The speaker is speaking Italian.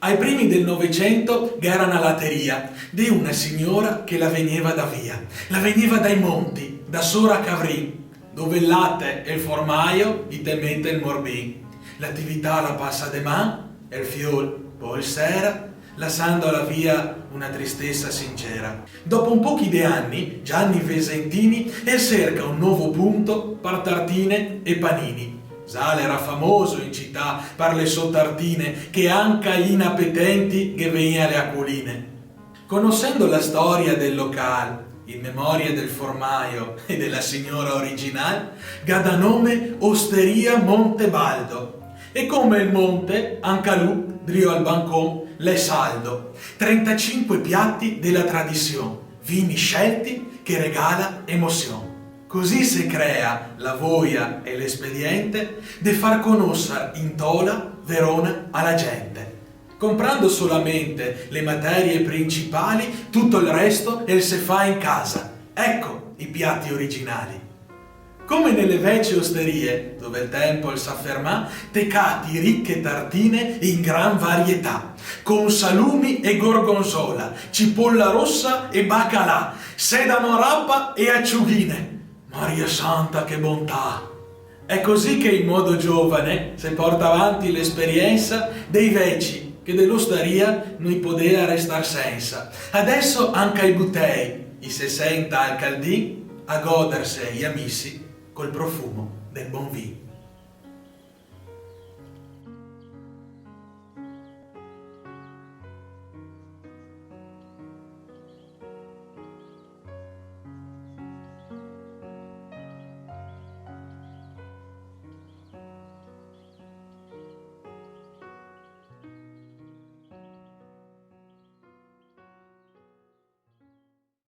Ai primi del Novecento era una latteria di una signora che la veniva da via, la veniva dai monti, da Sora Cavrì, dove il latte e il formaio gli temette il morbì. L'attività la passa de man e il fiol poi sera, lasciando alla via una tristezza sincera. Dopo un pochi di anni, Gianni Vesentini e cerca un nuovo punto per tartine e panini. Sale era famoso in città per le sue tartine che anche gli inappetenti che venivano alle acquoline. Conoscendo la storia del locale, in memoria del formaio e della signora originale, gada nome Osteria Montebaldo. E come il monte, anche lui, drio al bancon, le saldo. 35 piatti della tradizione, vini scelti che regala emozione. Così si crea la voglia e l'espediente di far conoscere in Tola Verona alla gente. Comprando solamente le materie principali, tutto il resto si fa in casa. Ecco i piatti originali. Come nelle vecchie osterie, dove il tempo s'afferma, teccati ricche tartine in gran varietà, con salumi e gorgonzola, cipolla rossa e baccalà, sedano rapa e acciughine. Maria Santa, che bontà! È così che in modo giovane si porta avanti l'esperienza dei vecchi che dell'osteria non poteva restare senza. Adesso anche i buttei, i 60 al caldì, a godersi gli amici col profumo del buon vino.